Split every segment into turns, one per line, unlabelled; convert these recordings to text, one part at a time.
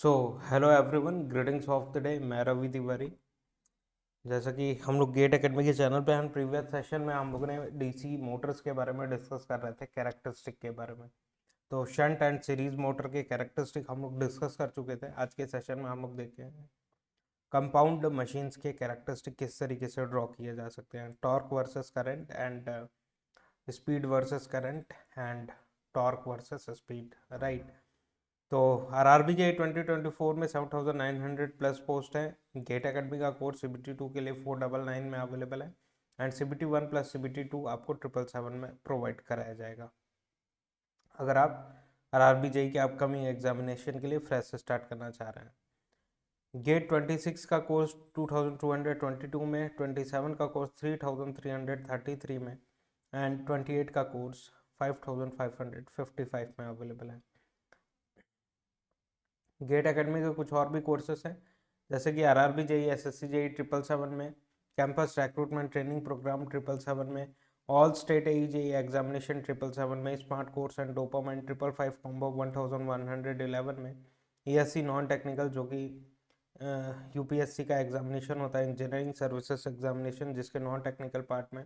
So hello everyone, greetings of the day. मैं रवि तिवारी। जैसा कि हम लोग गेट एकेडमी के चैनल पे हम प्रीवियस सेशन में हम लोगों ने डीसी मोटर्स के बारे में डिस्कस कर रहे थे, कैरेक्टरिस्टिक के बारे में। तो शंट एंड सीरीज मोटर के कैरेक्टरिस्टिक हम लोग डिस्कस कर चुके थे। आज के सेशन में हम लोग देखें कंपाउंड मशीन्स के कैरेक्टरिस्टिक किस तरीके से ड्रॉ किए जा सकते हैं, torque versus current and speed versus current and torque versus speed, right. तो आरआरबी के 2024 में 7,900 प्लस पोस्ट है। गेट एकेडमी का कोर्स CBT 2 के लिए 499 में अवेलेबल है एंड CBT 1 प्लस CBT 2 आपको 777 में प्रोवाइड कराया जाएगा अगर आप आरआरबी जेई के अपकमिंग एग्जामिनेशन के लिए फ्रेश स्टार्ट करना चाह रहे हैं। गेट 26 का कोर्स 2222 में, 27 का कोर्स 3333 में एंड 28 का कोर्स 5555 में अवेलेबल है। गेट एकेडमी के कुछ और भी कोर्सेस हैं, जैसे कि आरआरबी जेई, एसएससी जेई 777 में, कैंपस रिक्रूटमेंट ट्रेनिंग प्रोग्राम 777 में, ऑल स्टेट एई जेई एग्जामिनेशन 777 में, smart course and dopamine 555 combo 1111 में, ईएससी नॉन टेक्निकल जो कि यूपीएससी का एग्जामिनेशन होता है, इंजीनियरिंग सर्विसेज एग्जामिनेशन जिसके नॉन टेक्निकल पार्ट में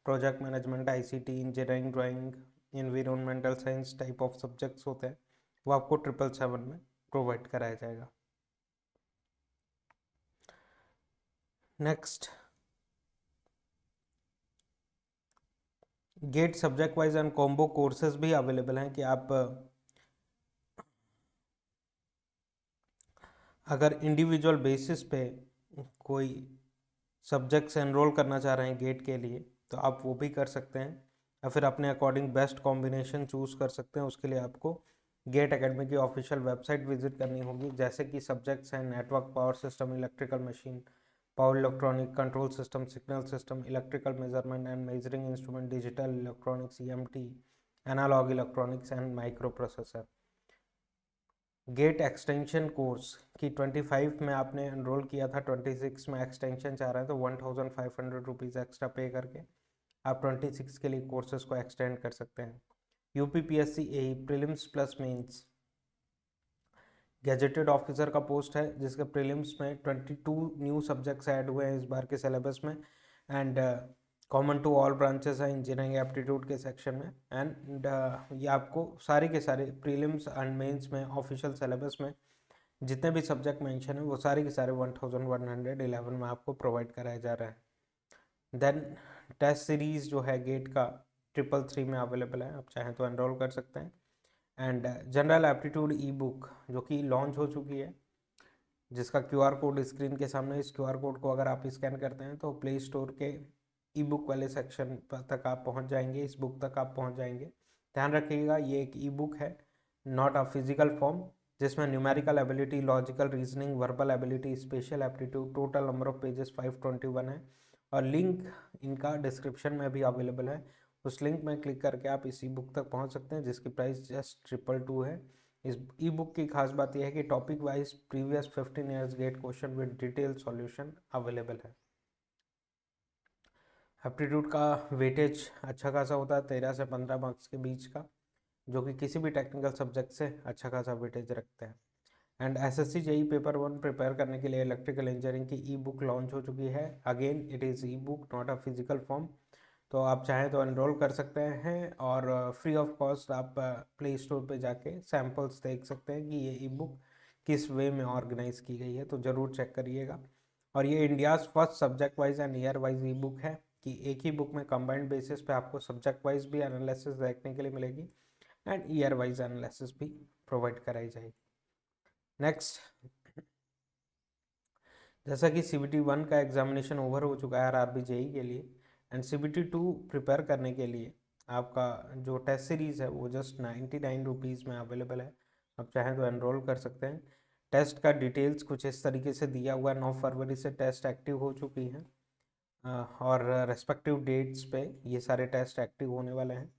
project management, ICT, engineering, drawing, environmental science type of subjects होते हैं, वो आपको 777 में प्रोवाइड कराया जाएगा। Next, GATE subject wise and combo courses भी अवेलेबल हैं कि आप अगर इंडिविजुअल बेसिस पे कोई सब्जेक्ट्स एनरोल करना चाह रहे हैं गेट के लिए तो आप वो भी कर सकते हैं, या फिर अपने अकॉर्डिंग बेस्ट कॉम्बिनेशन चूज़ कर सकते हैं। उसके लिए आपको गेट एकेडमी की ऑफिशियल वेबसाइट विजिट करनी होगी, जैसे कि सब्जेक्ट्स हैं network, power system, electrical machine, power electronic, control system, signal system, electrical measurement and measuring instrument, digital electronics, EMT, analog electronics and microprocessor. GATE extension course की 25 में आपने enrol किया था, 26 में एक्सटेंशन चाह रहे हैं तो 1,500 रुपीज़ एक्स्ट्रा पे करके आप 26 के लिए कोर्सेज को एक्सटेंड कर सकते हैं। UPPSC AE prelims plus mains gazetted officer का पोस्ट है, जिसके प्रीलिम्स में 22 न्यू सब्जेक्ट्स ऐड हुए हैं इस बार के सिलेबस में and common to all branches है इंजीनियरिंग एप्टीट्यूड के सेक्शन में एंड ये आपको सारे के सारे प्रीलिम्स एंड मेंस में ऑफिशियल सिलेबस में जितने भी सब्जेक्ट मेंशन है वो सारे के सारे 1111 में आपको प्रोवाइड कराया जा रहा है। देन टेस्ट सीरीज जो है गेट का 333 में अवेलेबल है, आप चाहें तो एनरोल कर सकते हैं। And general aptitude E book जो कि लॉन्च हो चुकी है, जिसका QR कोड स्क्रीन के सामने, इस QR कोड को अगर आप स्कैन करते हैं तो प्ले स्टोर के ई बुक वाले सेक्शन तक आप पहुंच जाएंगे, इस बुक तक आप पहुंच जाएंगे। ध्यान रखिएगा ये एक ई बुक है, नॉट अ फिजिकल फॉर्म, जिसमें numerical ability, logical reasoning, verbal ability, special aptitude, total number of pages 521 है और लिंक इनका डिस्क्रिप्शन में भी अवेलेबल है। उस लिंक में क्लिक करके आप इस ई बुक तक पहुंच सकते हैं, जिसकी प्राइस जस्ट 222 है। इस ई बुक की खास बात यह है कि topic wise previous 15 years GATE question with detail solution available है। एप्टीट्यूड का वेटेज अच्छा खासा होता है, 13 से 15 मार्क्स के बीच का, जो कि किसी भी टेक्निकल सब्जेक्ट से अच्छा खासा वेटेज रखते हैं। And SSC JEE paper 1 prepare करने के लिए इलेक्ट्रिकल इंजीनियरिंग की ई बुक लॉन्च हो चुकी है। Again it is E book, not a physical form, तो आप चाहें तो एनरोल कर सकते हैं और फ्री ऑफ कॉस्ट आप प्ले स्टोर पे जाके सैम्पल्स देख सकते हैं कि ये ई बुक किस वे में ऑर्गेनाइज की गई है, तो ज़रूर चेक करिएगा। और ये India's first subject wise and year wise E book है कि एक ही बुक में कंबाइंड बेसिस पे आपको सब्जेक्ट वाइज भी एनालिसिस देखने के लिए मिलेगी एंड ईयर वाइज एनालिसिस भी प्रोवाइड कराई जाएगी। नेक्स्ट, जैसा कि CBT 1 का एग्जामिनेशन ओवर हो चुका है आरआरबी जेई के लिए एंड CBT 2 प्रिपेयर करने के लिए आपका जो टेस्ट सीरीज़ है वो जस्ट 99 रुपीज़ में अवेलेबल है, आप चाहें तो एनरोल कर सकते हैं। टेस्ट का डिटेल्स कुछ इस तरीके से दिया हुआ है, 9 फरवरी से टेस्ट एक्टिव हो चुकी हैं और रेस्पेक्टिव डेट्स पे ये सारे टेस्ट एक्टिव होने वाले हैं।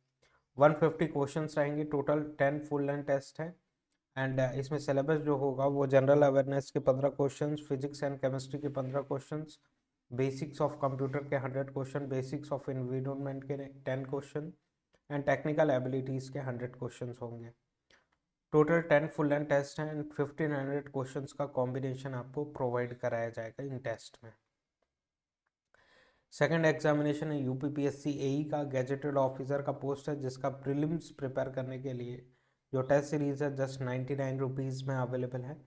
150 क्वेश्चंस रहेंगे, टोटल 10 फुल लेंथ टेस्ट है एंड इसमें सिलेबस जो होगा वो जनरल अवेयरनेस के 15 क्वेश्चंस, फिजिक्स एंड केमिस्ट्री के 15 क्वेश्चंस, बेसिक्स ऑफ कंप्यूटर के 100 क्वेश्चन, बेसिक्स ऑफ एनवायरनमेंट के 10 क्वेश्चन एंड टेक्निकल एबिलिटीज़ के 100 क्वेश्चंस होंगे। टोटल 10 फुल एंड टेस्ट हैं एंड 1500 क्वेश्चंस का कॉम्बिनेशन आपको प्रोवाइड कराया जाएगा इन टेस्ट में। सेकंड एग्जामिनेशन है यूपीपीएससी एई का गैजेटेड ऑफिसर का पोस्ट है, जिसका प्रीलिम्स प्रिपेयर करने के लिए जो टेस्ट सीरीज है जस्ट 99 रुपीज़ में अवेलेबल है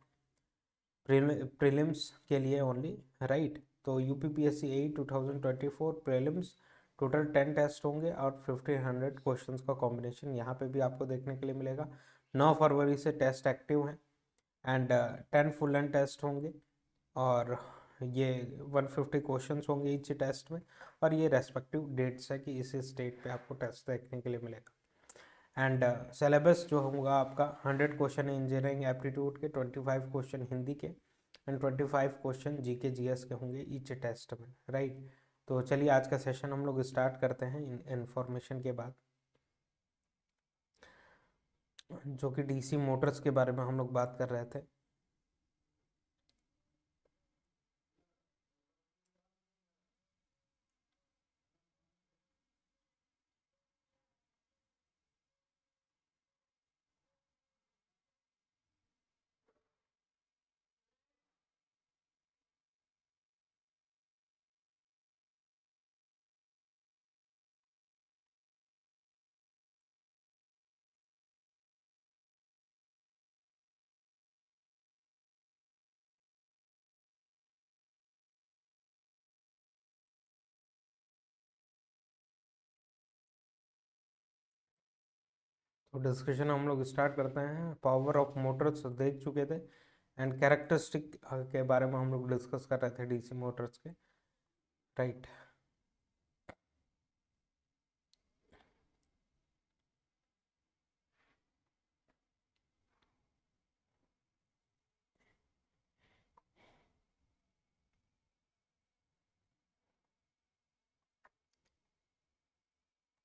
प्रीलिम्स के लिए ओनली, राइट। तो यूपीपीएससी एई 2024 प्रीलिम्स टोटल 10 टेस्ट होंगे और 1500 क्वेश्चंस का कॉम्बिनेशन यहाँ पे भी आपको देखने के लिए मिलेगा। 9 फरवरी से टेस्ट एक्टिव हैं एंड 10 फुल एंड टेस्ट होंगे और ये 150 क्वेश्चंस होंगे ईच टेस्ट में, और ये रेस्पेक्टिव डेट्स है कि इस डेट पे आपको टेस्ट देखने के लिए मिलेगा। एंड सिलेबस जो होगा आपका 100 क्वेश्चन इंजीनियरिंग एप्टीट्यूड के, 25 क्वेश्चन हिंदी के एंड 25 क्वेश्चन जीके जीएस के होंगे ईच टेस्ट में, राइट। तो चलिए आज का सेशन हम लोग स्टार्ट करते हैं इन्फॉर्मेशन के बाद, जो कि डीसी मोटर्स के बारे में हम लोग बात कर रहे थे। तो डिस्कशन हम लोग स्टार्ट करते हैं। पावर ऑफ मोटर्स देख चुके थे एंड कैरेक्टरिस्टिक के बारे में हम लोग डिस्कस कर रहे थे डीसी मोटर्स के, right.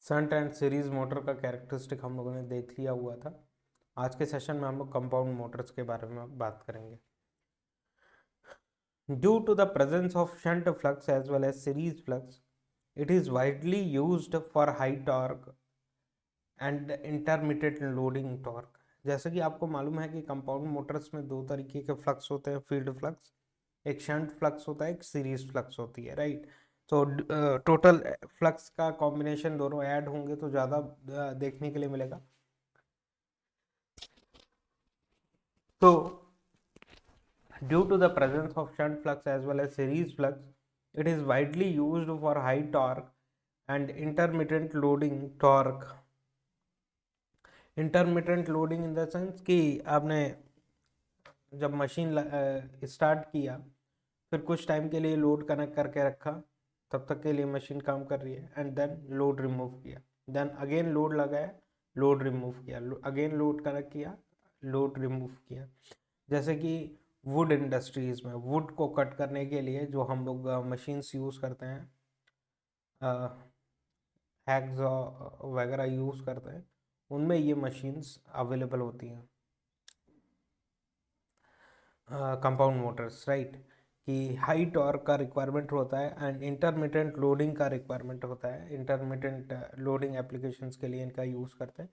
Shunt and series motor का कैरेक्टरिस्टिक हम लोगों ने देख लिया हुआ था। आज के सेशन में हम लोग कंपाउंड मोटर्स के बारे में बात करेंगे। Due to the presence of shunt flux as well as series flux, it is widely used for high torque and intermittent loading torque। जैसे कि आपको मालूम है कि कंपाउंड मोटर्स में दो तरीके के फ्लक्स होते हैं, फील्ड फ्लक्स, एक शंट फ्लक्स होता है, एक सीरीज फ्लक्स होती है, राइट। तो टोटल फ्लक्स का कॉम्बिनेशन दोनों ऐड होंगे तो ज़्यादा देखने के लिए मिलेगा। तो due to the presence of shunt flux as well as series flux, it is widely used for high torque and intermittent loading torque। Intermittent loading in the sense कि आपने जब मशीन स्टार्ट किया, फिर कुछ टाइम के लिए load connect करके रखा, तब तक के लिए मशीन काम कर रही है, एंड देन लोड रिमूव किया, देन अगेन लोड लगाया, लोड रिमूव किया, अगेन लोड कनेक्ट किया, लोड रिमूव किया। जैसे कि वुड इंडस्ट्रीज में वुड को कट करने के लिए जो हम लोग मशीन्स यूज़ करते हैं, हैक्स वगैरह यूज़ करते हैं, उनमें ये मशीन्स अवेलेबल होती हैं, कंपाउंड मोटर्स, राइट। कि हाई टॉर्क का रिक्वायरमेंट होता है एंड इंटरमिटेंट लोडिंग का रिक्वायरमेंट होता है। इंटरमिटेंट लोडिंग एप्लीकेशंस के लिए इनका यूज़ करते हैं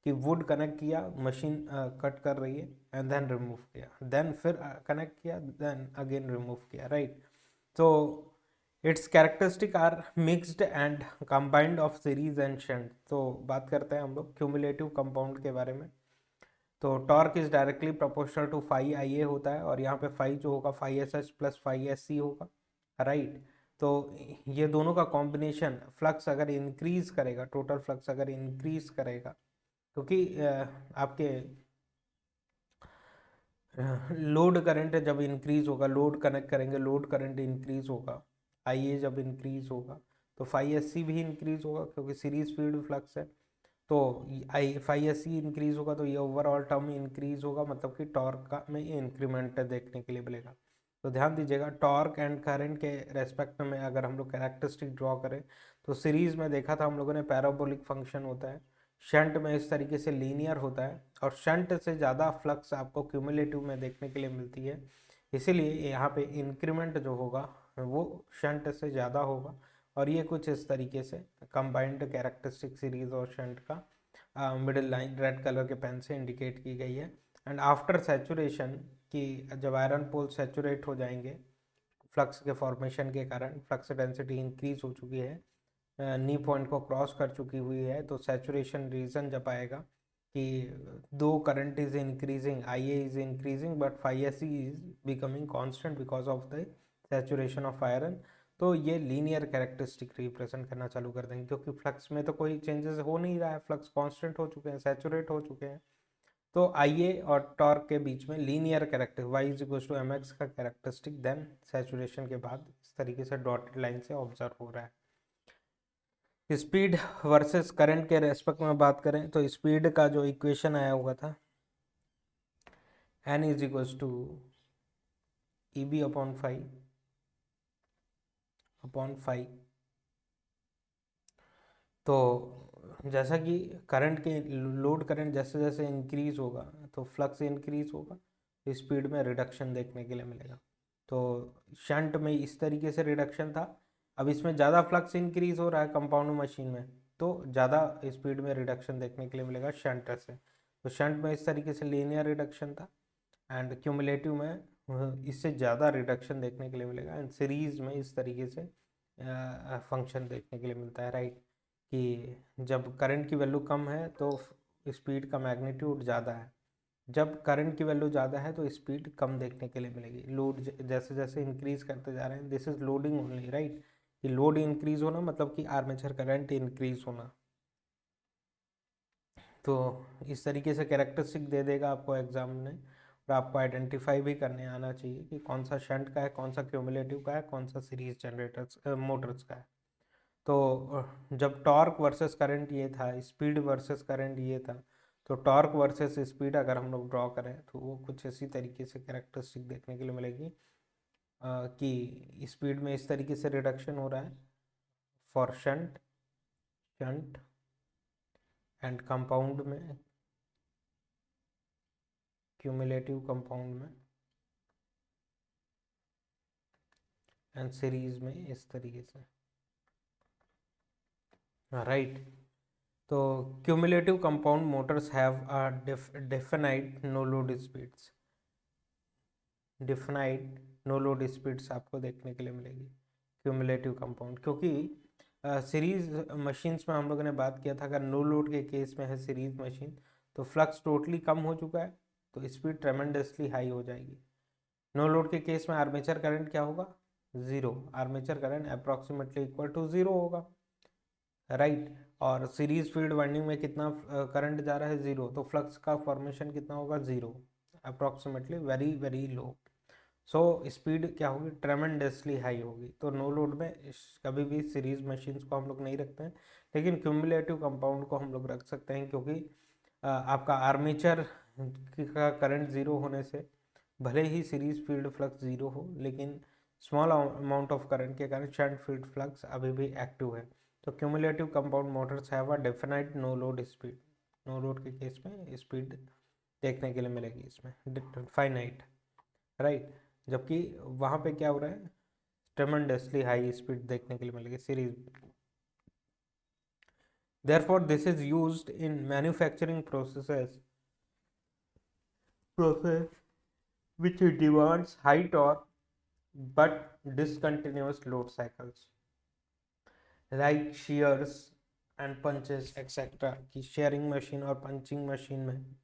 कि वुड कनेक्ट किया, मशीन कट कर रही है एंड देन रिमूव किया, देन फिर कनेक्ट किया, देन अगेन रिमूव किया, राइट। तो it's characteristic are mixed and combined of series and shunt. तो बात करते हैं हम लोग क्यूमुलेटिव कंपाउंड के बारे में। तो torque is directly proportional to phi I A होता है, और यहाँ पे फाई जो होगा phi S H plus phi S C होगा, राइट। तो ये दोनों का कॉम्बिनेशन फ्लक्स अगर इंक्रीज करेगा, टोटल फ्लक्स अगर इंक्रीज करेगा, क्योंकि आपके लोड करंट जब इंक्रीज होगा, लोड कनेक्ट करेंगे, लोड करंट इंक्रीज होगा, आई ए जब इंक्रीज होगा तो फाई एस सी भी इंक्रीज होगा, क्योंकि सीरीज फील्ड फ्लक्स है। तो आई फाई एस सी इंक्रीज होगा तो ये ओवरऑल टर्म इंक्रीज होगा, मतलब कि टॉर्क का में इंक्रीमेंट देखने के लिए मिलेगा। तो ध्यान दीजिएगा, टॉर्क एंड करंट के रेस्पेक्ट में अगर हम लोग कैरेक्टरिस्टिक ड्रॉ करें तो सीरीज में देखा था हम लोगों ने पैराबोलिक फंक्शन होता है, शंट में इस तरीके से लीनियर होता है, और शंट से ज़्यादा फ्लक्स आपको क्यूमुलेटिव में देखने के लिए मिलती है। इसीलिए यहाँ पे इंक्रीमेंट जो होगा वो शंट से ज़्यादा होगा, और ये कुछ इस तरीके से कंबाइंड कैरेक्टरिस्टिक सीरीज और शंट का मिडिल लाइन रेड कलर के पेन से इंडिकेट की गई है। एंड आफ्टर सैचुरेशन की जब आयरन पोल सैचुरेट हो जाएंगे फ्लक्स के फॉर्मेशन के कारण, फ्लक्स डेंसिटी इंक्रीज हो चुकी है, नी पॉइंट को क्रॉस कर चुकी हुई है, तो सैचुरेशन रीजन जब आएगा कि दो current is increasing, I A is increasing but phi S C is becoming constant because of the saturation of iron, तो ये लीनियर कैरेक्टरिस्टिक रिप्रेजेंट करना चालू कर देंगे, क्योंकि फ्लक्स में तो कोई चेंजेस हो नहीं रहा है, फ्लक्स कांस्टेंट हो चुके हैं, सैचुरेट हो चुके हैं। तो आई ए और टॉर्क के बीच में linear character Y is equal to M X का कैरेक्टरिस्टिक देन सैचुरेशन के बाद इस तरीके से डॉटेड लाइन से ऑब्जर्व हो रहा है। स्पीड वर्सेस करंट के रेस्पेक्ट में बात करें तो स्पीड का जो इक्वेशन आया हुआ था n is equal to E B upon five, तो जैसा कि करंट के लोड करंट जैसे जैसे इंक्रीज होगा तो फ्लक्स इंक्रीज होगा, तो स्पीड में रिडक्शन देखने के लिए मिलेगा। तो शंट में इस तरीके से रिडक्शन था, अब इसमें ज़्यादा फ्लक्स इंक्रीज हो रहा है कंपाउंड मशीन में, तो ज़्यादा स्पीड में रिडक्शन देखने के लिए मिलेगा शंट से। तो शंट में इस तरीके से लीनियर रिडक्शन था एंड क्यूमुलेटिव में इससे ज़्यादा रिडक्शन देखने के लिए मिलेगा एंड सीरीज में इस तरीके से फंक्शन देखने के लिए मिलता है, राइट। कि जब करंट की वैल्यू कम है तो स्पीड का मैग्नीट्यूड ज़्यादा है, जब करंट की वैल्यू ज़्यादा है तो स्पीड कम देखने के लिए मिलेगी। लोड जैसे जैसे इंक्रीज करते जा रहे हैं, this is loading only, right. कि लोड इंक्रीज होना मतलब कि आर्मेचर करंट इंक्रीज होना। तो इस तरीके से कैरेक्टरिस्टिक दे देगा आपको एग्जाम में, और आपको आइडेंटिफाई भी करने आना चाहिए कि कौन सा शंट का है, कौन सा क्यूमुलेटिव का है, कौन सा सीरीज जनरेटर्स मोटर्स का है। तो जब टॉर्क वर्सेस करंट ये था, स्पीड वर्सेस करंट ये था, तो टॉर्क वर्सेस स्पीड अगर हम लोग ड्रॉ करें तो वो कुछ इसी तरीके से कैरेक्टरिस्टिक देखने के लिए मिलेगी कि स्पीड में इस तरीके से रिडक्शन हो रहा है फॉर शंट एंड कंपाउंड में, क्यूमुलेटिव कंपाउंड में एंड सीरीज में इस तरीके से, राइट। तो cumulative compound motors have a definite no load speeds, defined no load speeds आपको देखने के लिए मिलेगी क्यूमुलेटिव कंपाउंड, क्योंकि सीरीज मशीन्स में हम लोगों ने बात किया था अगर नो लोड के केस में है सीरीज मशीन तो फ्लक्स टोटली कम हो चुका है तो स्पीड ट्रेमेंडसली हाई हो जाएगी। नो लोड के केस में आर्मेचर करंट क्या होगा, zero, armature current approximately equal to zero होगा, राइट। और सीरीज फील्ड वाइंडिंग में कितना करंट जा रहा है, जीरो, तो फ्लक्स का फॉर्मेशन कितना होगा, zero, approximately very very low. So speed क्या होगी, ट्रेमेंडसली हाई होगी। तो नो लोड में कभी भी सीरीज मशीन्स को हम लोग नहीं रखते हैं, लेकिन क्यूमुलेटिव कंपाउंड को हम लोग रख सकते हैं, क्योंकि आपका आर्मेचर का करंट जीरो होने से भले ही सीरीज फील्ड फ्लक्स जीरो हो, लेकिन स्मॉल अमाउंट ऑफ करंट के कारण शंट फील्ड फ्लक्स अभी भी एक्टिव है। तो cumulative compound motors have a definite no load speed, no load के केस में स्पीड देखने के लिए मिलेगी इसमें फाइनाइट, राइट। जबकि वहाँ पे क्या हो रहा है, ट्रेमेंडसली हाई स्पीड देखने के लिए मिलेगी series. Therefore, this is used in manufacturing process which demands high torque but discontinuous load cycles like shears and punches etc. की शेयरिंग मशीन और पंचिंग मशीन में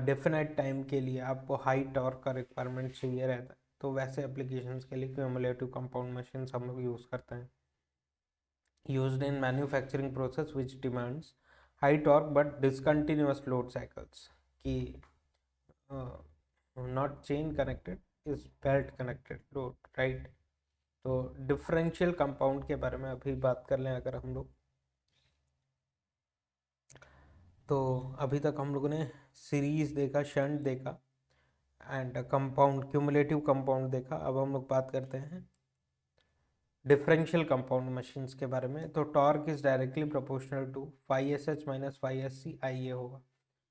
डेफिनेट टाइम के लिए आपको हाई टॉर्क का रिक्वायरमेंट चाहिए रहता है, तो वैसे एप्लीकेशंस के लिए क्यूमुलेटिव कंपाउंड मशीन हम लोग यूज़ करते हैं। Used in manufacturing process which demands high torque but discontinuous load cycles की not chain connected is belt connected load, right. तो डिफरेंशियल कंपाउंड के बारे में अभी बात कर लें अगर हम लोग, तो अभी तक हम लोगों ने सीरीज देखा, शंट देखा एंड कंपाउंड क्यूमुलेटिव कंपाउंड देखा। अब हम लोग बात करते हैं डिफरेंशियल कंपाउंड मशीन्स के बारे में। तो torque is directly proportional to phi S H minus phi S C I A होगा।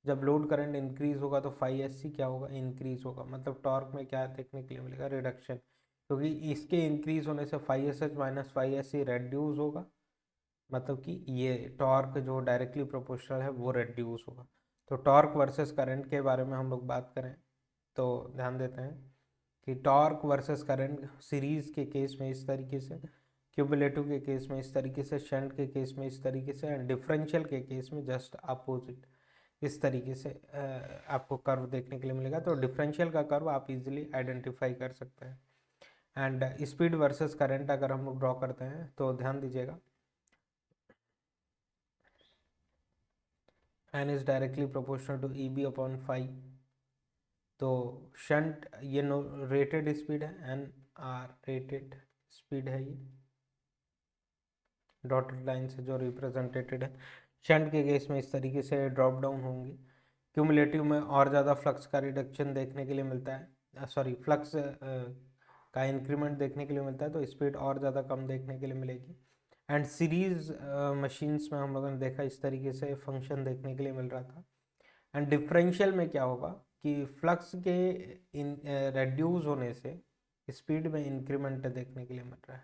जब लोड करंट इंक्रीज होगा तो फाई एस सी क्या होगा, इंक्रीज होगा, मतलब टॉर्क में क्या देखने के लिए मिलेगा, रिडक्शन, क्योंकि इसके इंक्रीज होने से phi S H minus phi S C reduce होगा मतलब कि ये टॉर्क जो डायरेक्टली प्रोपोर्शनल है वो रेड्यूस होगा। तो टॉर्क वर्सेस करंट के बारे में हम लोग बात करें तो ध्यान देते हैं कि टॉर्क वर्सेस करंट सीरीज के केस में इस तरीके से, क्यूमुलेटिव के केस में इस तरीके से, शंट के केस में इस तरीके से, एंड डिफरेंशियल के केस में जस्ट अपोजिट इस तरीके से आपको कर्व देखने के लिए मिलेगा। तो डिफरेंशियल का कर्व आप इजीली आइडेंटिफाई कर सकते हैं। एंड स्पीड वर्सेस करंट अगर हम लोग ड्रॉ करते हैं तो ध्यान दीजिएगा, N is directly proportional to E B upon five. तो शंट ये नो रेटेड स्पीड है, एन आर रेटेड स्पीड है, ये डॉटेड लाइन से जो रिप्रेजेंटेटेड है। शंट के केस में इस तरीके से ड्रॉप डाउन होंगी। क्यूमुलेटिव में और ज़्यादा फ्लक्स का रिडक्शन देखने के लिए मिलता है, सॉरी फ्लक्स का इंक्रीमेंट देखने के लिए मिलता है, तो स्पीड और ज़्यादा कम देखने के लिए मिलेगी। एंड सीरीज मशीन्स में हम लोगों ने देखा इस तरीके से फंक्शन देखने के लिए मिल रहा था। एंड डिफरेंशियल में क्या होगा कि फ्लक्स के रेड्यूस होने से स्पीड में इंक्रीमेंट देखने के लिए मिल रहा है,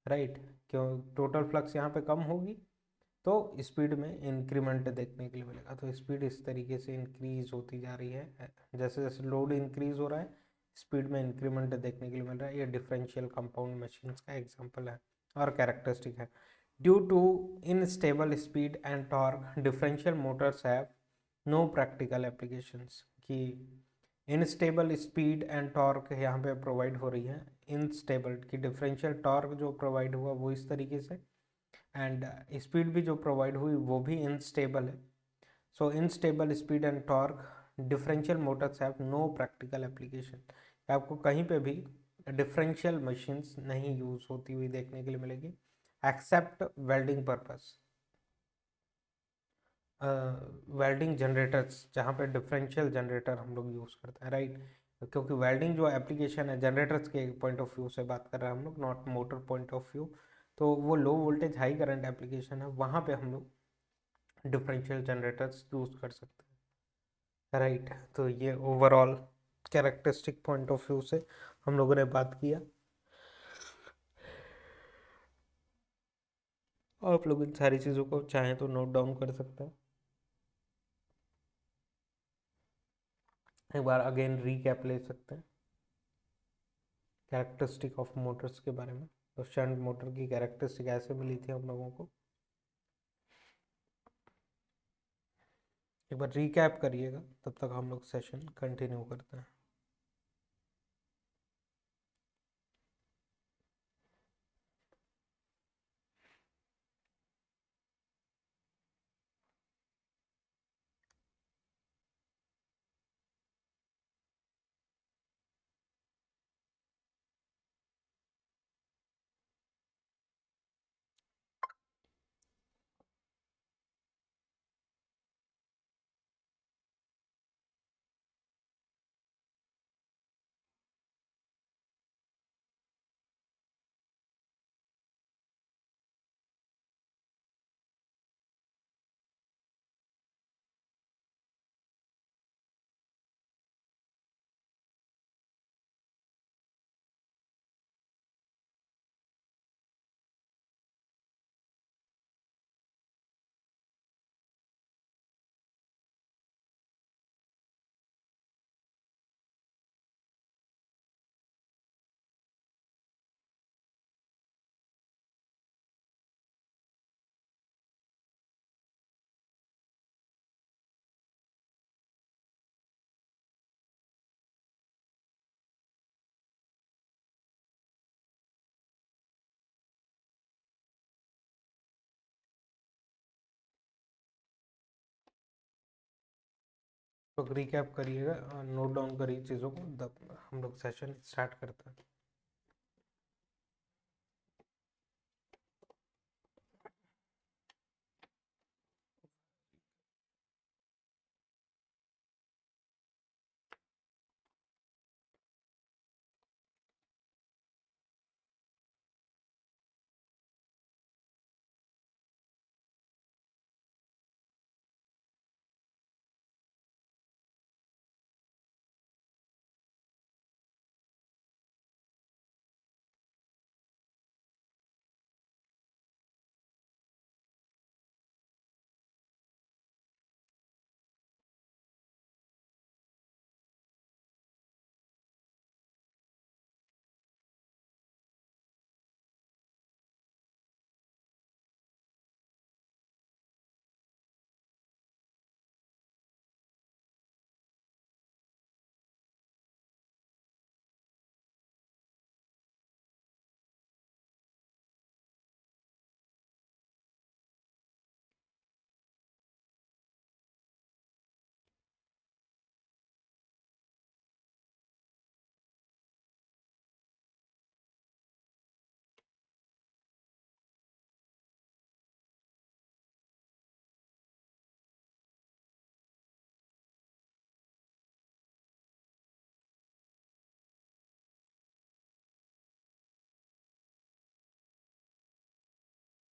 राइट। क्यों टोटल फ्लक्स यहाँ पे कम होगी तो स्पीड में इंक्रीमेंट देखने के लिए मिलेगा। तो स्पीड इस तरीके से इंक्रीज होती जा रही है, जैसे जैसे लोड इंक्रीज हो रहा है स्पीड में इंक्रीमेंट देखने के लिए मिल रहा है। ये डिफरेंशियल कंपाउंड मशीन्स का एग्जांपल है और कैरेक्टरिस्टिक है। Due to instable speed and torque differential motors have no practical applications. कि इनस्टेबल स्पीड एंड टॉर्क यहाँ पे प्रोवाइड हो रही है, इनस्टेबल की डिफरेंशियल टॉर्क जो प्रोवाइड हुआ वो इस तरीके से, एंड स्पीड भी जो प्रोवाइड हुई वो भी इनस्टेबल है। So unstable speed and torque differential motors have no practical application. आपको कहीं पे भी डिफरेंशियल मशीन्स नहीं यूज होती हुई देखने के लिए मिलेगी except welding purpose, welding generators जहाँ पे डिफरेंशियल जनरेटर हम लोग यूज़ करते हैं, राइट। क्योंकि वेल्डिंग जो एप्लीकेशन है जनरेटर्स के पॉइंट ऑफ व्यू से बात कर रहे हैं हम लोग, not motor point of view. तो वो low voltage high current application है, वहाँ पे हम लोग डिफरेंशियल जनरेटर्स यूज़ कर सकते हैं, राइट। तो ये overall characteristic point of view से हम लोगों ने बात किया। आप लोग इन सारी चीज़ों को चाहें तो नोट डाउन कर सकते हैं। एक बार अगेन रीकैप ले सकते हैं कैरेक्टरिस्टिक ऑफ मोटर्स के बारे में। तो शंट मोटर की कैरेक्टरिस्टिक ऐसे मिली थी हम लोगों को, एक बार रीकैप करिएगा, तब तक हम लोग सेशन कंटिन्यू करते हैं। तो रिकैप करिएगा, नोट डाउन करिए चीज़ों को, तब हम लोग सेशन स्टार्ट करते हैं।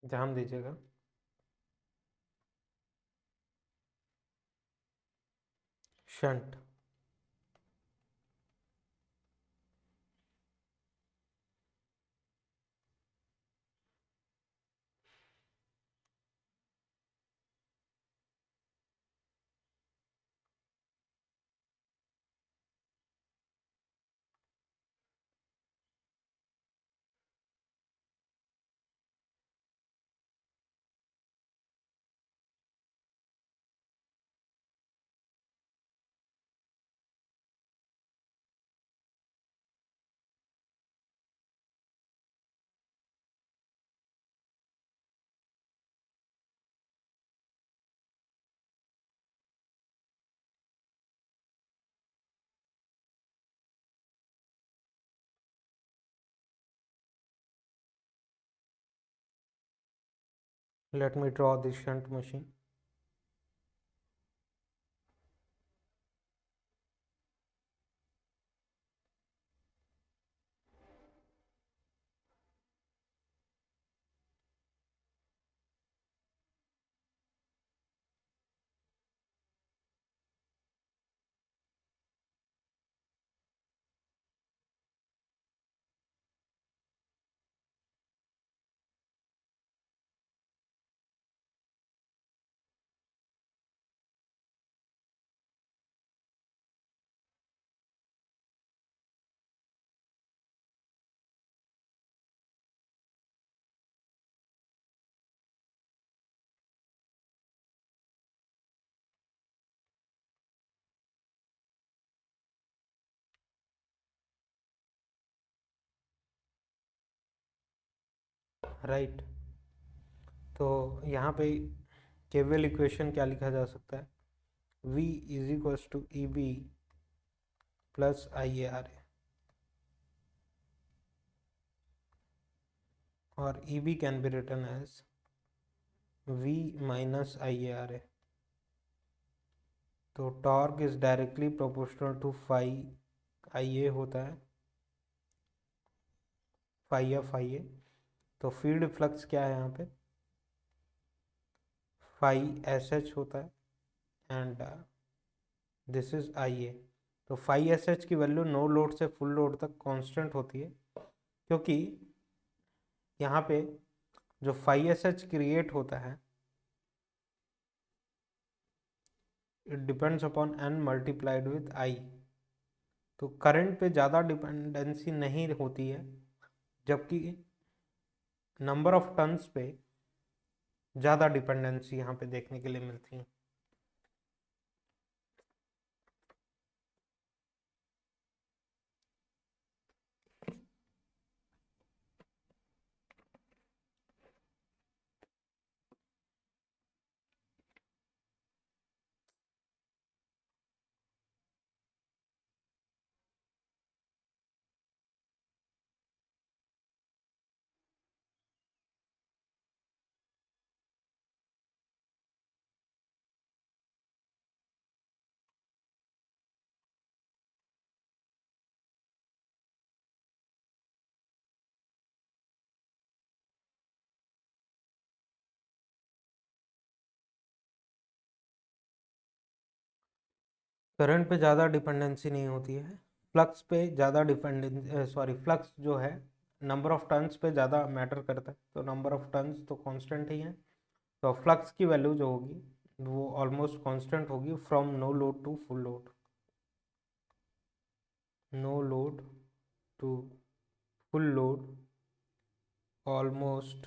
ध्यान दीजिएगा। Shunt. Let me draw this shunt machine. Right. तो यहाँ पे केवल इक्वेशन क्या लिखा जा सकता है, V is equals to E B plus I A R A, और E B can be written as V minus I A R A. तो torque is directly proportional to phi I A होता है, phi F I ए। तो field flux क्या है यहाँ पे, phi S H होता है, एंड दिस इज आई ए। तो फाई एस एच की वैल्यू नो लोड से फुल लोड तक कांस्टेंट होती है, क्योंकि यहाँ पे जो फाई एस एच क्रिएट होता है it depends upon N multiplied with I. तो करंट पे ज़्यादा डिपेंडेंसी नहीं होती है, जबकि नंबर ऑफ टर्न्स पे ज़्यादा डिपेंडेंसी यहाँ पे देखने के लिए मिलती है। करंट पे ज़्यादा डिपेंडेंसी नहीं होती है, फ्लक्स पे ज़्यादा फ्लक्स जो है नंबर ऑफ टर्न्स पे ज़्यादा मैटर करता है। तो नंबर ऑफ टर्न्स तो कांस्टेंट ही है, तो फ्लक्स की वैल्यू जो होगी वो ऑलमोस्ट कांस्टेंट होगी from no load to full load, no load to full load almost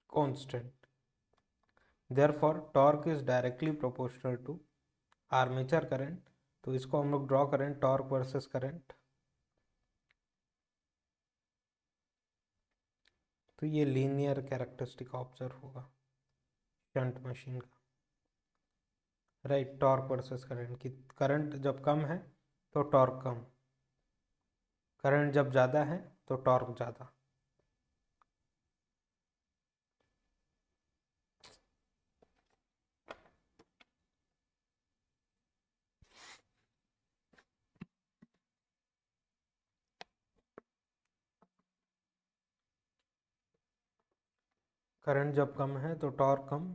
constant. Therefore torque is directly proportional to armature current. तो इसको हम लोग ड्रॉ करें, टॉर्क वर्सेस करंट। तो ये लीनियर कैरेक्टरिस्टिक ऑब्जर्व होगा शंट मशीन का, राइट। टॉर्क वर्सेस करंट की, करंट जब कम है तो टॉर्क कम, करंट जब ज़्यादा है तो टॉर्क ज़्यादा। करंट जब कम है तो टॉर्क कम,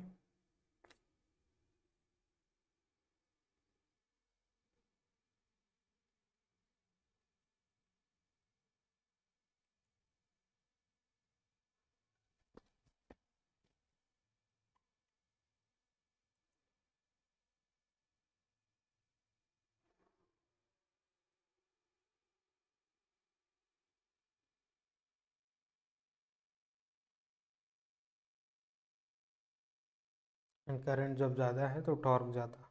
एंड करंट जब ज़्यादा है तो टॉर्क ज़्यादा,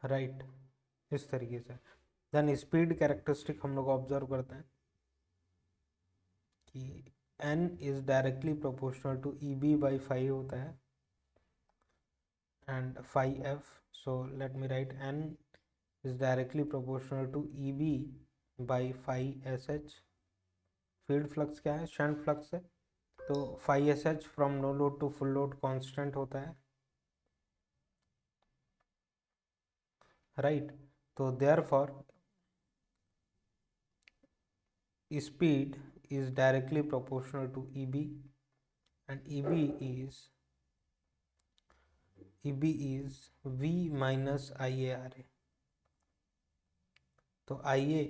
राइट। इस तरीके से देन स्पीड कैरेक्टरिस्टिक हम लोग ऑब्जर्व करते हैं कि n is directly proportional to E B by five होता है and phi f. So let me write n is directly proportional to EB by phi sh. Field flux क्या है? Shunt flux है, तो phi sh from no load to full load constant होता है, right. तो therefore speed is directly proportional to EB and EB is V minus IARA. तो IA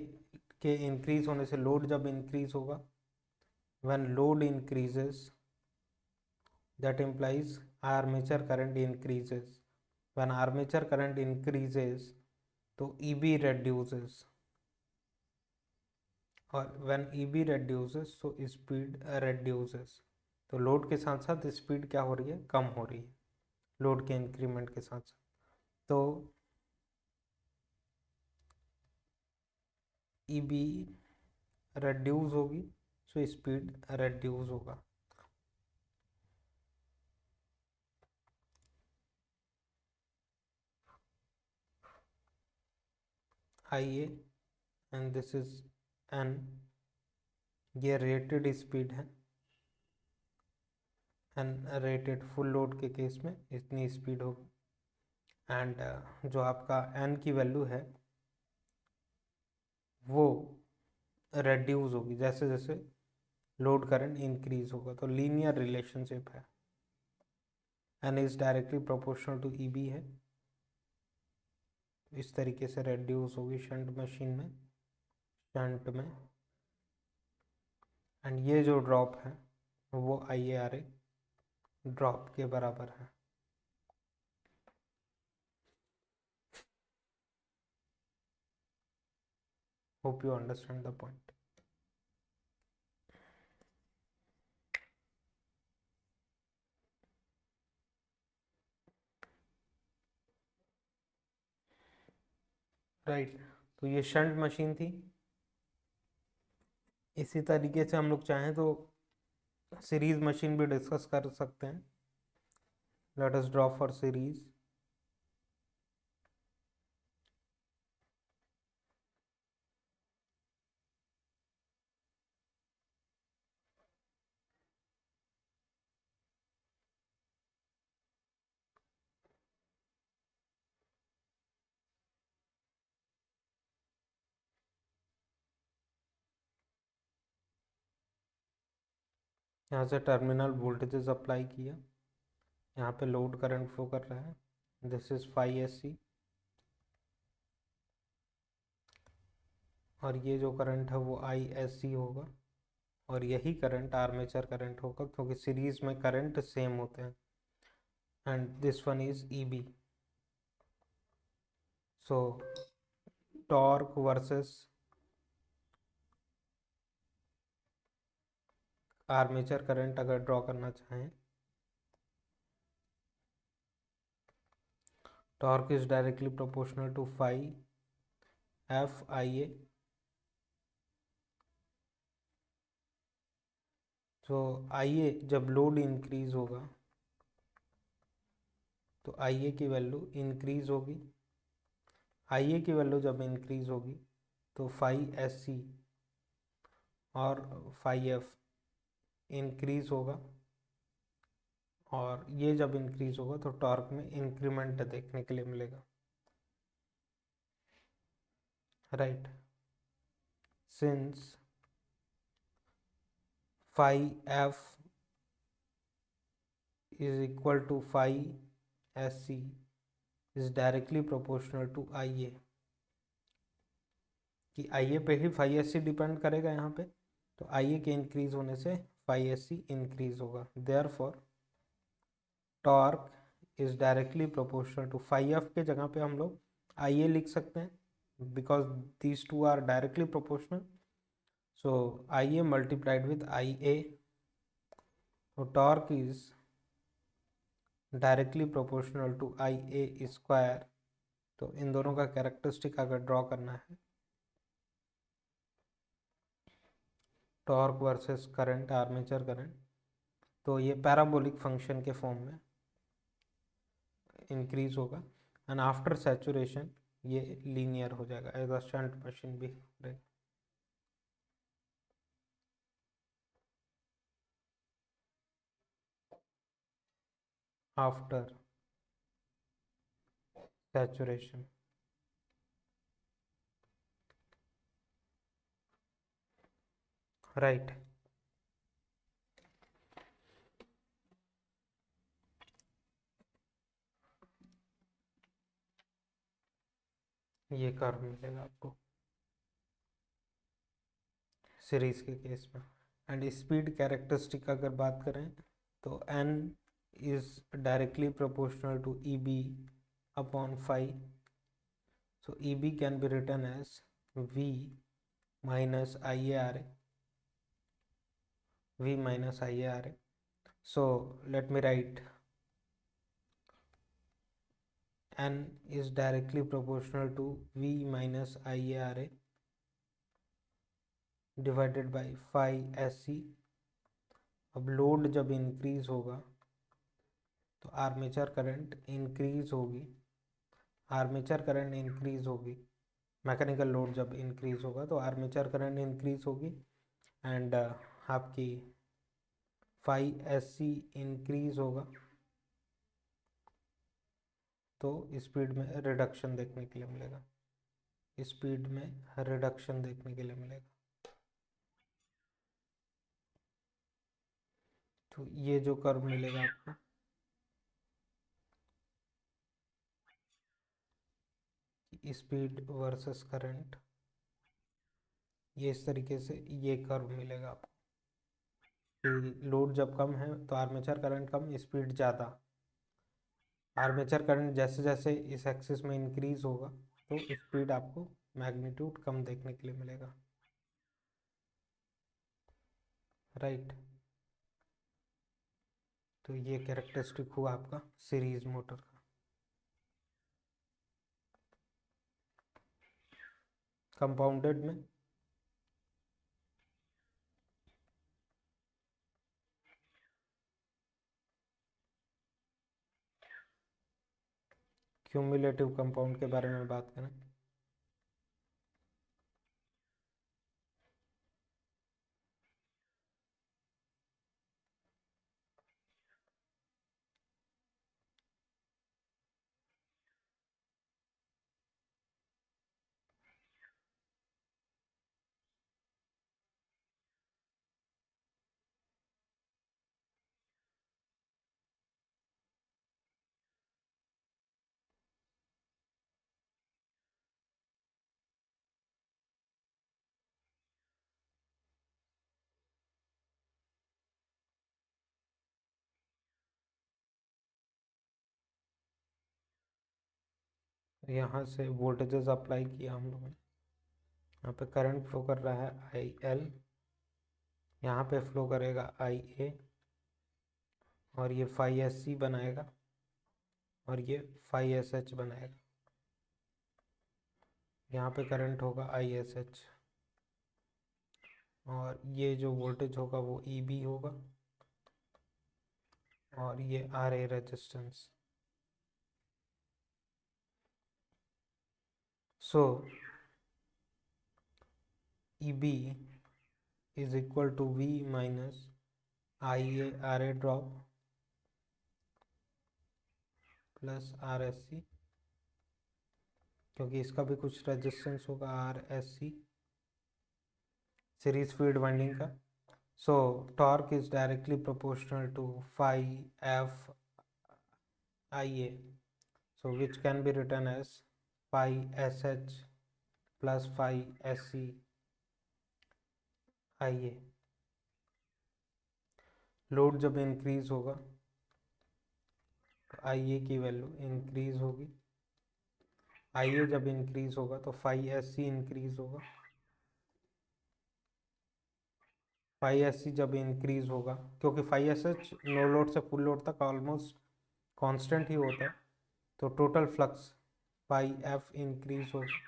के increase होने से लोड जब इंक्रीज होगा, when load increases that implies armature current increases. When armature current increases तो EB reduces, और when EB reduces so speed reduces. तो load के साथ साथ स्पीड क्या हो रही है? कम हो रही है, लोड के इंक्रीमेंट के साथ साथ। तो EB रेड्यूस होगी सो स्पीड रेड्यूस होगा। IA and this is N, ये रेटेड स्पीड है, एंड रेटेड फुल लोड के केस में इतनी स्पीड होगी। एंड जो आपका N की वैल्यू है वो रेड्यूस होगी जैसे जैसे लोड करंट इंक्रीज होगा। तो लीनियर रिलेशनशिप है, N is directly proportional to EB है, इस तरीके से रेड्यूस होगी शंट मशीन में, शंट में। एंड ये जो ड्रॉप है वो IARA ड्रॉप के बराबर है। Hope you understand the point. Right, तो ये शंट मशीन थी। इसी तरीके से हम लोग चाहें तो सीरीज मशीन भी डिस्कस कर सकते हैं। Let us draw for series. यहाँ से टर्मिनल वोल्टेजेस अप्लाई किया, यहाँ पे लोड करंट फ्लो कर रहा है, दिस इज फाई SC, और ये जो करंट है वो ISC होगा, और यही करंट आर्मेचर करंट होगा क्योंकि सीरीज में करंट सेम होते हैं। And this one is EB। So torque versus armature current अगर ड्रॉ करना चाहें, torque is directly proportional to phi FIA। तो IA जब लोड इंक्रीज होगा तो IA की वैल्यू इंक्रीज होगी, IA की वैल्यू जब इंक्रीज होगी तो फाई SC और फाई F इंक्रीज होगा, और ये जब इंक्रीज होगा तो टॉर्क में इंक्रीमेंट देखने के लिए मिलेगा, right. Since phi f is equal to phi sc is directly proportional to ia, कि IA पे ही phi sc डिपेंड करेगा यहाँ पे, तो IA के इंक्रीज होने से phi sc इंक्रीज होगा। Therefore torque is directly proportional to phi f के जगह पे हम लोग IA लिख सकते हैं because these two are directly proportional. So IA multiplied with IA, तो torque is directly proportional to IA square. तो इन दोनों का कैरेक्टरिस्टिक अगर ड्रॉ करना है, torque versus current, armature current, तो ये पैराबोलिक फंक्शन के फॉर्म में इंक्रीज होगा एंड आफ्टर सैचुरेशन ये लीनियर हो जाएगा एज अ शंट मशीन भी रहेगा। After saturation, right. ये कर्व मिलेगा आपको सीरीज के केस में। एंड स्पीड कैरेक्टरिस्टिक अगर बात करें तो n is directly proportional to EB upon phi। So EB can be written as V minus IARA, V minus IARA. So let me write n is directly proportional to V minus IARA divided by phi SC। अब load जब increase होगा तो armature current increase होगी, armature current increase होगी, mechanical load जब increase होगा तो armature current increase होगी एंड आपकी phi SC इंक्रीज होगा, तो स्पीड में रिडक्शन देखने के लिए मिलेगा, स्पीड में रिडक्शन देखने के लिए मिलेगा। तो ये जो कर्व मिलेगा आपको, स्पीड वर्सेस करंट, ये इस तरीके से ये कर्व मिलेगा आपको कि लोड जब कम है तो आर्मेचर करंट कम, स्पीड ज़्यादा। आर्मेचर करंट जैसे जैसे इस एक्सिस में इंक्रीज होगा तो स्पीड आपको मैग्नीट्यूड कम देखने के लिए मिलेगा, राइट। तो ये कैरेक्टरिस्टिक हुआ आपका सीरीज मोटर का। कंपाउंडेड में क्यूमुलेटिव कंपाउंड के बारे में बात करें, यहाँ से वोल्टेजेस अप्लाई किया हम लोगों ने, यहाँ पे करंट फ्लो कर रहा है IL, यहाँ पे फ्लो करेगा IA और ये phi SC बनाएगा और ये phi SH बनाएगा। यहाँ पे करंट होगा ISH और ये जो वोल्टेज होगा वो EB होगा और ये RA resistance. So EB is equal to V minus IA RA drop plus RSC, क्योंकि इसका भी कुछ रेजिस्टेंस होगा RSC, सीरीज फील्ड वाइंडिंग का। So torque is directly proportional to phi f ia, so which can be written as phi sh plus phi se ia. Load जब increase होगा तो IA की वैल्यू इंक्रीज होगी, IA जब increase होगा तो phi S C increase होगा, phi S C जब इंक्रीज होगा, क्योंकि phi S H no load से फुल लोड तक ऑलमोस्ट कांस्टेंट ही होता है, तो total flux phi F increase होगा,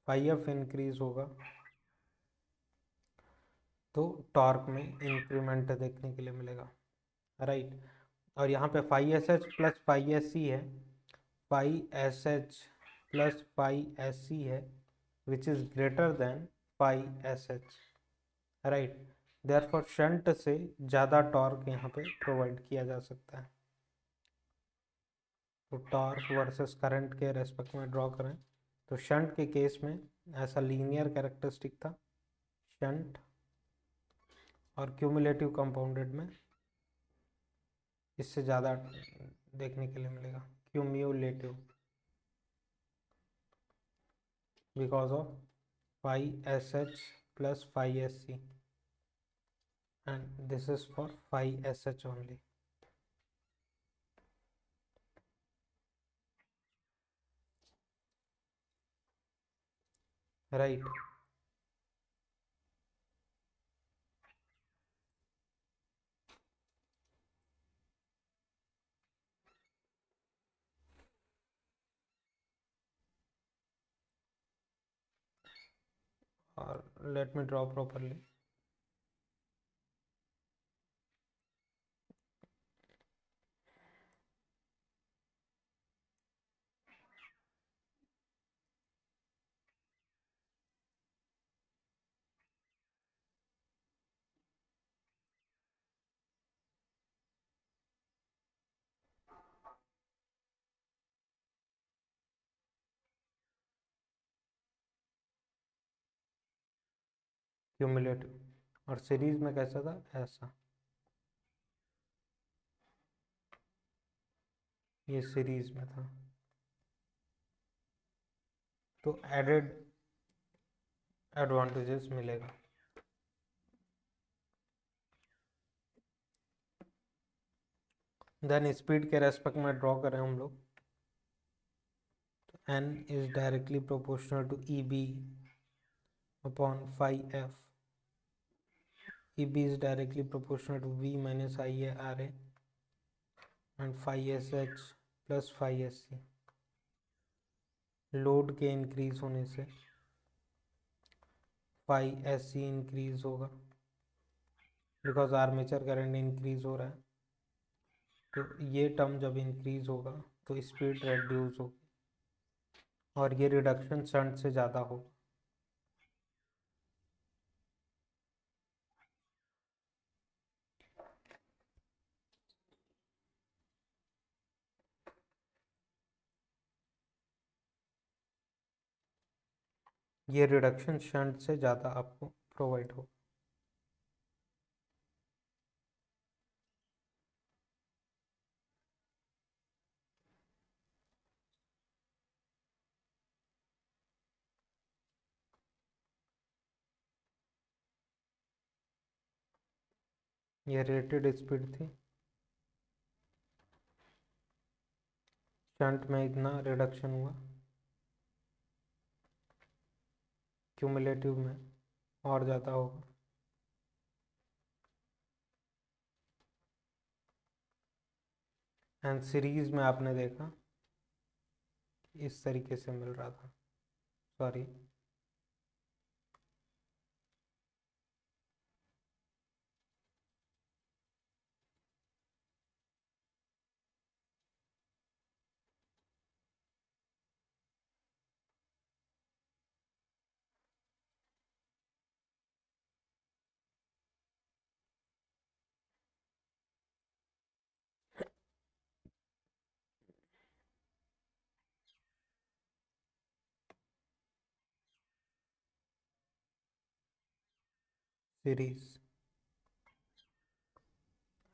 फाई एफ इंक्रीज होगा तो टॉर्क में इंक्रीमेंट देखने के लिए मिलेगा, राइट। और यहाँ पे phi S H plus phi S C है, phi S H plus phi S C है which is greater than phi S H, right. Therefore shunt से ज़्यादा टॉर्क यहाँ पे प्रोवाइड किया जा सकता है। तो टॉर्क वर्सेस करंट के रेस्पेक्ट में ड्रॉ करें तो शंट के केस में ऐसा लीनियर कैरेक्टरिस्टिक था, शंट और क्यूमुलेटिव कंपाउंडेड में इससे ज़्यादा देखने के लिए मिलेगा, cumulative, because of phi S H plus phi S C and this is for phi sh only, right। और let me draw properly, cumulative. और सीरीज में कैसा था, ऐसा, ये सीरीज में था तो एडेड एडवांटेजेस मिलेगा। देन स्पीड के रेस्पेक्ट में ड्रॉ करें हम लोग, n is directly proportional to EB upon phi f, EB is directly proportional to V minus IA RA and phi SH plus phi SC। Load के increase होने से phi S C increase होगा because armature current increase हो रहा है, तो ये term जब इंक्रीज होगा तो स्पीड रेड्यूस होगी और ये रिडक्शन शंट से ज़्यादा होगा। ये रिडक्शन शंट से ज़्यादा आपको प्रोवाइड हो। ये रेटेड स्पीड थी, शंट में इतना रिडक्शन हुआ, क्यूमुलेटिव में और ज़्यादा होगा। एंड सीरीज में आपने देखा इस तरीके से मिल रहा था, सॉरी सीरीज।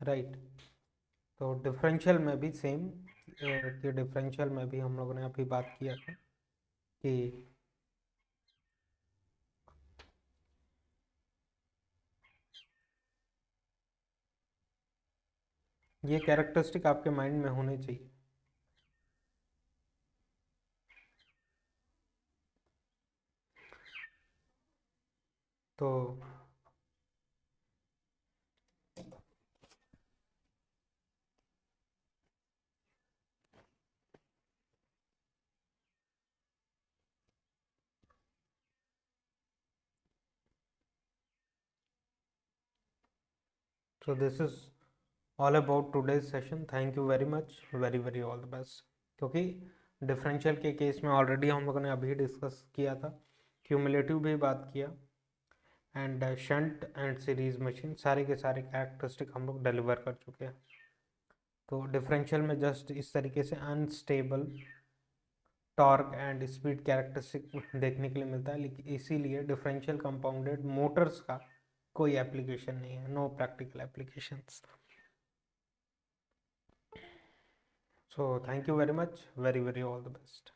राइट। तो डिफरेंशियल में भी सेम, कि डिफरेंशियल में भी हम लोगों ने अभी बात किया था कि ये कैरेक्टरिस्टिक आपके माइंड में होने चाहिए। तो this is all about today's session. Thank you very much, very very all the best. क्योंकि डिफरेंशियल के केस में ऑलरेडी हम लोगों ने अभी डिस्कस किया था, क्यूमुलेटिव भी बात किया, and shunt and series machine सारे के सारे कैरेक्टरिस्टिक हम लोग डिलीवर कर चुके हैं। तो डिफरेंशियल में जस्ट इस तरीके से unstable torque and speed characteristic देखने के लिए मिलता है, लेकिन इसीलिए डिफरेंशियल कंपाउंडेड मोटर्स का कोई एप्लीकेशन नहीं है, no practical applications. So thank you very much, very very all the best.